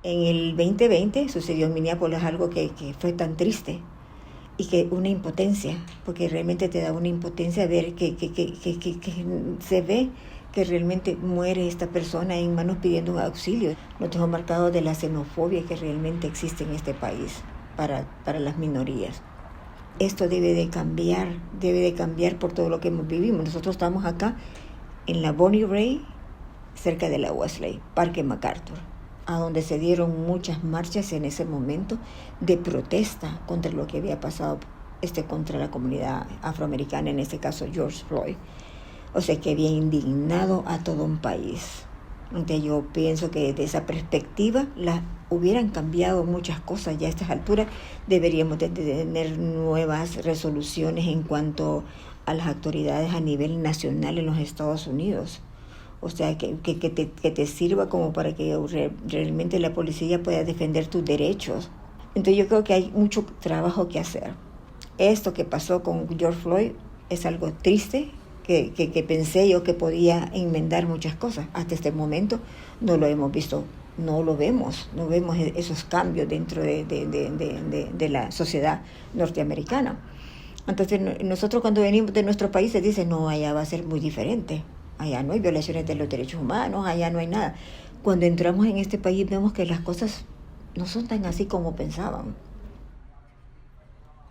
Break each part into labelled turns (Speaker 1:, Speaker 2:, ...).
Speaker 1: En el 2020 sucedió en Minneapolis algo que fue tan triste y que una impotencia, porque realmente te da una impotencia ver que se ve que realmente muere esta persona en manos pidiendo un auxilio. Nos dejó marcado de la xenofobia que realmente existe en este país para las minorías. Esto debe de cambiar por todo lo que vivimos. Nosotros estamos acá en la Bonnie Ray, cerca de la Wesley, Parque MacArthur, a donde se dieron muchas marchas en ese momento de protesta contra lo que había pasado contra la comunidad afroamericana, en este caso George Floyd. O sea, que había indignado a todo un país. Entonces yo pienso que desde esa perspectiva hubieran cambiado muchas cosas. Ya a estas alturas deberíamos de tener nuevas resoluciones en cuanto a las autoridades a nivel nacional en los Estados Unidos. O sea, que te sirva como para que realmente la policía pueda defender tus derechos. Entonces yo creo que hay mucho trabajo que hacer. Esto que pasó con George Floyd es algo triste, que pensé yo que podía enmendar muchas cosas. Hasta este momento no lo hemos visto, no vemos esos cambios dentro de la sociedad norteamericana. Entonces nosotros cuando venimos de nuestro país se dice, no, allá va a ser muy diferente. Allá no hay violaciones de los derechos humanos, allá no hay nada. Cuando entramos en este país vemos que las cosas no son tan así como pensaban.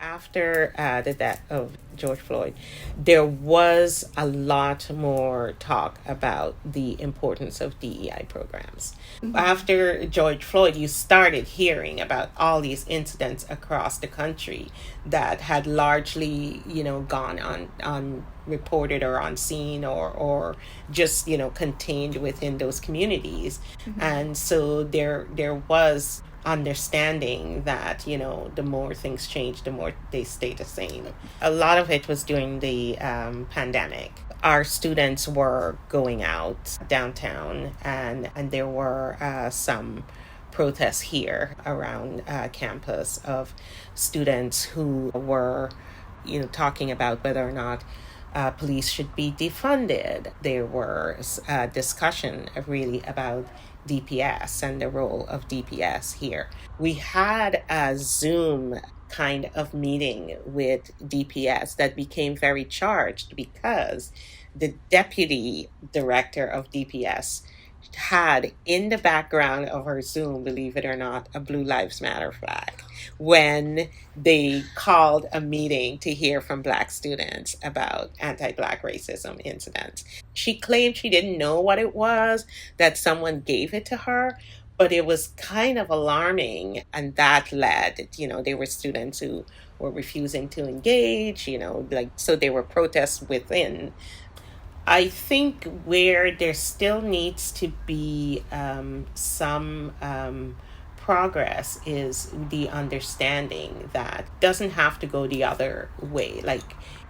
Speaker 2: After the death of George Floyd, there was a lot more talk about the importance of DEI programs. Mm-hmm. After George Floyd, you started hearing about all these incidents across the country that had largely, gone unreported or unseen or just, contained within those communities. Mm-hmm. And so there was understanding that, the more things change, the more they stay the same. A lot of it was during the pandemic. Our students were going out downtown and there were some protests here around campus of students who were, talking about whether or not police should be defunded. There was a discussion really about DPS and the role of DPS here. We had a Zoom kind of meeting with DPS that became very charged because the deputy director of DPS had in the background of her Zoom, believe it or not, a Blue Lives Matter flag when they called a meeting to hear from Black students about anti-Black racism incidents. She claimed she didn't know what it was, that someone gave it to her, but it was kind of alarming. And that led, there were students who were refusing to engage, so there were protests within. I think where there still needs to be some progress is the understanding that doesn't have to go the other way. Like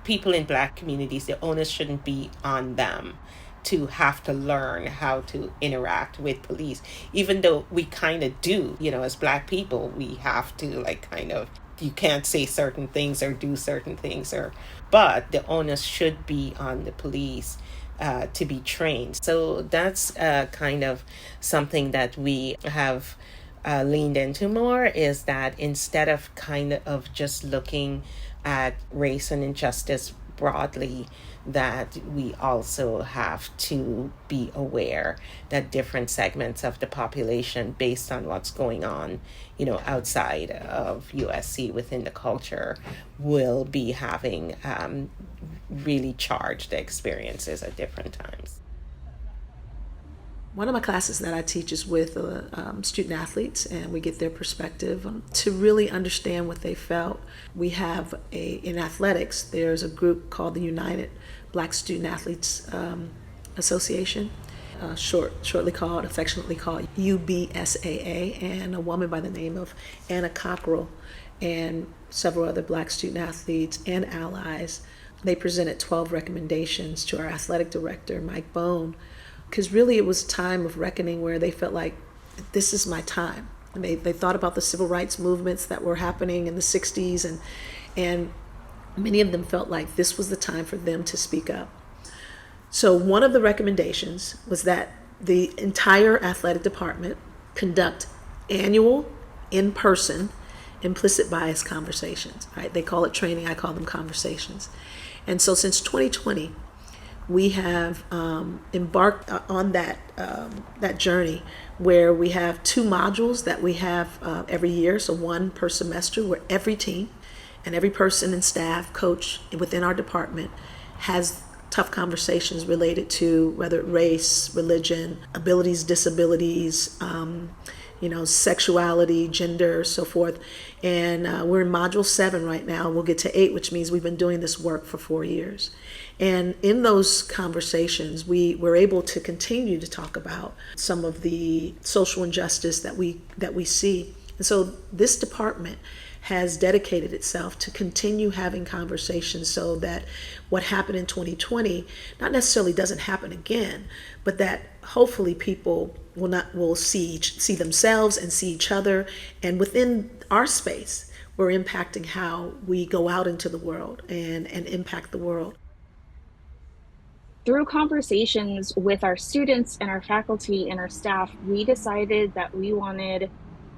Speaker 2: people in Black communities, the onus shouldn't be on them to have to learn how to interact with police, even though we kind of do, as Black people, we have to you can't say certain things or do certain things, but the onus should be on the police to be trained. So that's kind of something that we have leaned into more, is that instead of kind of just looking at race and injustice broadly, that we also have to be aware that different segments of the population, based on what's going on, outside of USC within the culture, will be having really charged experiences at different times.
Speaker 3: One of my classes that I teach is with student athletes, and we get their perspective to really understand what they felt. We have in athletics, there's a group called the United Black Student Athletes Association, affectionately called UBSAA, and a woman by the name of Anna Cockrell and several other Black student athletes and allies. They presented 12 recommendations to our athletic director, Mike Bone, because really it was a time of reckoning where they felt like, this is my time. And they thought about the civil rights movements that were happening in the 60s, and many of them felt like this was the time for them to speak up. So one of the recommendations was that the entire athletic department conduct annual, in-person, implicit bias conversations, right? They call it training, I call them conversations. And so since 2020, we have embarked on that journey where we have 2 modules that we have every year, so 1 per semester, where every team and every person and staff, coach within our department has tough conversations related to whether race, religion, abilities, disabilities, sexuality, gender, so forth. And we're in module 7 right now. We'll get to 8, which means we've been doing this work for 4 years. And in those conversations, we were able to continue to talk about some of the social injustice that we see. And so this department has dedicated itself to continue having conversations so that what happened in 2020 not necessarily doesn't happen again, but that hopefully people will see themselves and see each other, and within our space we're impacting how we go out into the world and impact the world.
Speaker 4: Through conversations with our students and our faculty and our staff, we decided that we wanted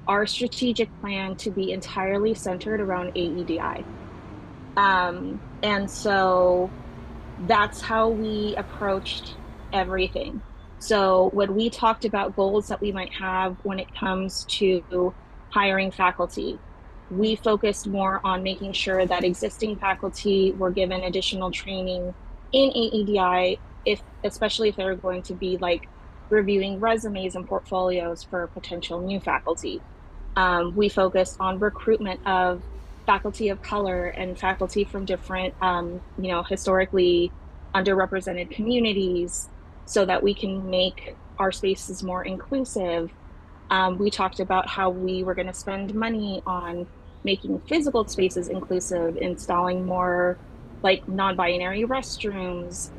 Speaker 4: our strategic plan to be entirely centered around AEDI. And so that's how we approached everything. So when we talked about goals that we might have when it comes to hiring faculty, we focused more on making sure that existing faculty were given additional training in AEDI, especially if they're going to be like reviewing resumes and portfolios for potential new faculty. We focused on recruitment of faculty of color and faculty from different, historically underrepresented communities so that we can make our spaces more inclusive. We talked about how we were going to spend money on making physical spaces inclusive, installing more like non-binary restrooms,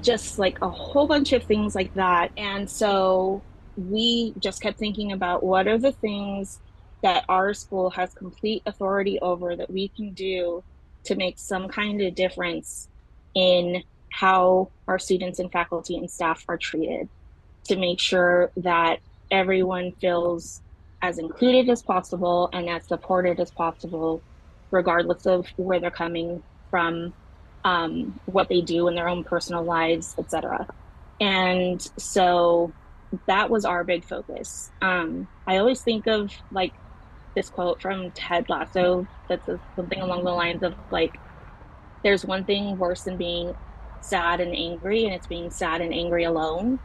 Speaker 4: just like a whole bunch of things like that. And so we just kept thinking about what are the things that our school has complete authority over that we can do to make some kind of difference in how our students and faculty and staff are treated, to make sure that everyone feels as included as possible and as supported as possible, regardless of where they're coming from, what they do in their own personal lives, etc. And so that was our big focus. I always think of like this quote from Ted Lasso that says something along the lines of like, there's one thing worse than being sad and angry, and it's being sad and angry alone.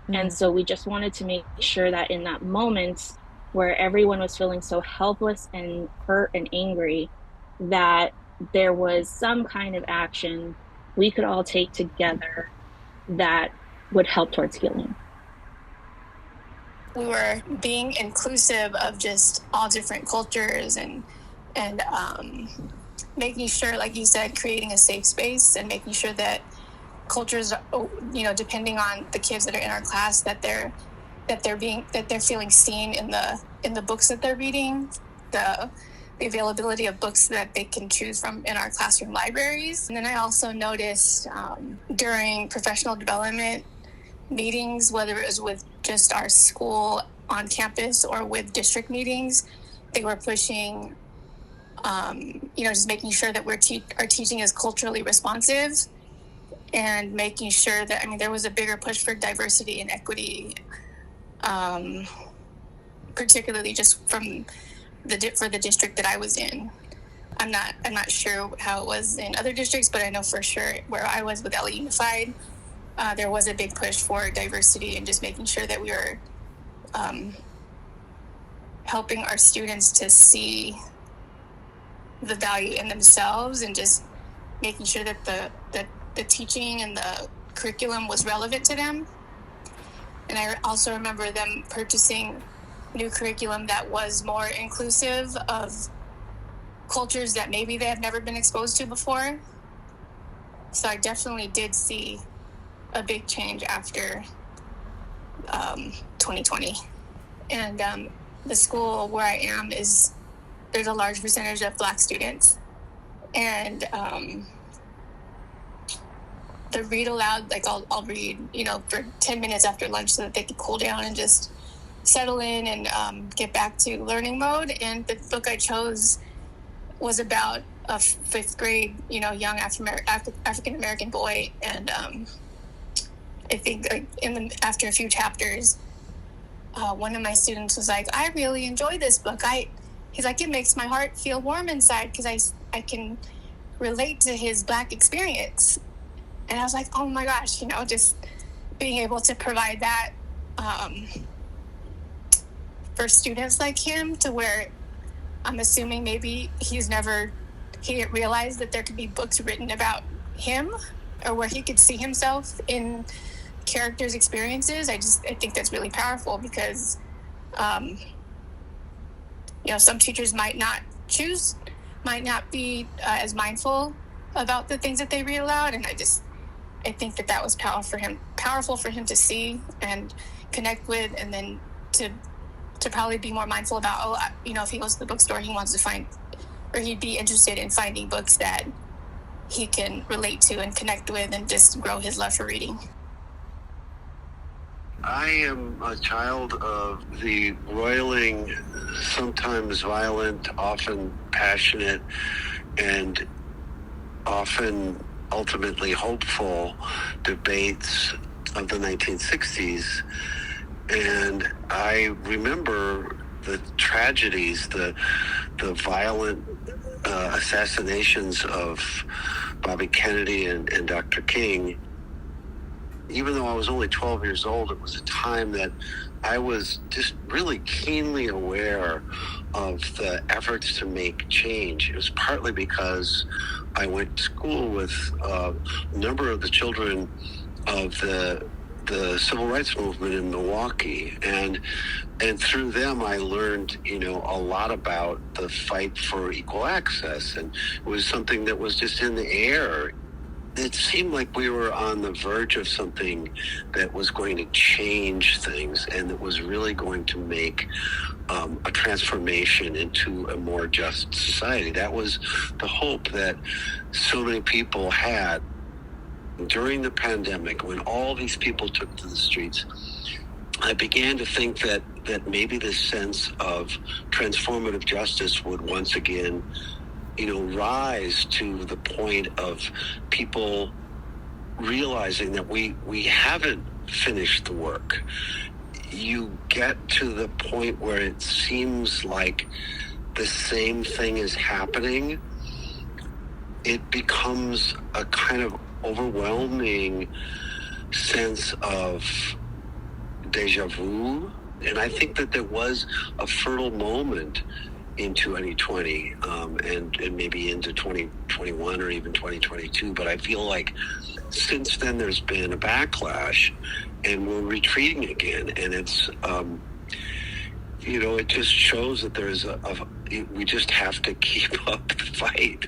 Speaker 4: And so we just wanted to make sure that in that moment where everyone was feeling so helpless and hurt and angry, that there was some kind of action we could all take together that would help towards healing.
Speaker 5: We were being inclusive of just all different cultures and making sure, like you said, creating a safe space and making sure that cultures, depending on the kids that are in our class, that they're feeling seen in the books that they're reading, the availability of books that they can choose from in our classroom libraries. And then I also noticed during professional development meetings, whether it was with just our school on campus or with district meetings, they were pushing, just making sure that our teaching is culturally responsive, and making sure that, there was a bigger push for diversity and equity, particularly just for the district that I was in. I'm not sure how it was in other districts, but I know for sure where I was with LA Unified, there was a big push for diversity and just making sure that we were helping our students to see the value in themselves, and just making sure that the teaching and the curriculum was relevant to them. And I also remember them purchasing new curriculum that was more inclusive of cultures that maybe they have never been exposed to before. So I definitely did see a big change after 2020. And the school where I am there's a large percentage of Black students. And the read aloud, like I'll read, for 10 minutes after lunch so that they could cool down and just settle in and get back to learning mode. And the book I chose was about a fifth grade, young African American boy. And I think after a few chapters, one of my students was like, "I really enjoy this book. He's like, it makes my heart feel warm inside because I can relate to his Black experience." And I was like, oh my gosh, just being able to provide that for students like him, to where I'm assuming maybe he didn't realize that there could be books written about him, or where he could see himself in characters' experiences. I think that's really powerful, because some teachers might not be as mindful about the things that they read aloud, and I think that was powerful for him to see and connect with, and then to probably be more mindful about, if he goes to the bookstore, he wants to find, or he'd be interested in finding books that he can relate to and connect with, and just grow his love for reading.
Speaker 6: I am a child of the roiling, sometimes violent, often passionate, and often ultimately hopeful debates of the 1960s. And I remember the tragedies, the violent assassinations of Bobby Kennedy and Dr. King. Even though I was only 12 years old, it was a time that I was just really keenly aware of the efforts to make change. It was partly because I went to school with a number of the children of the civil rights movement in Milwaukee, and through them I learned a lot about the fight for equal access, and it was something that was just in the air. It seemed like we were on the verge of something that was going to change things, and that was really going to make a transformation into a more just society. That was the hope that so many people had. During the pandemic, when all these people took to the streets, I began to think that maybe this sense of transformative justice would once again rise to the point of people realizing that we haven't finished the work. You get to the point where it seems like the same thing is happening. It becomes a kind of overwhelming sense of deja vu. And I think that there was a fertile moment in 2020 and maybe into 2021 or even 2022. But I feel like since then there's been a backlash, and we're retreating again. And it's, it just shows that there's we just have to keep up the fight.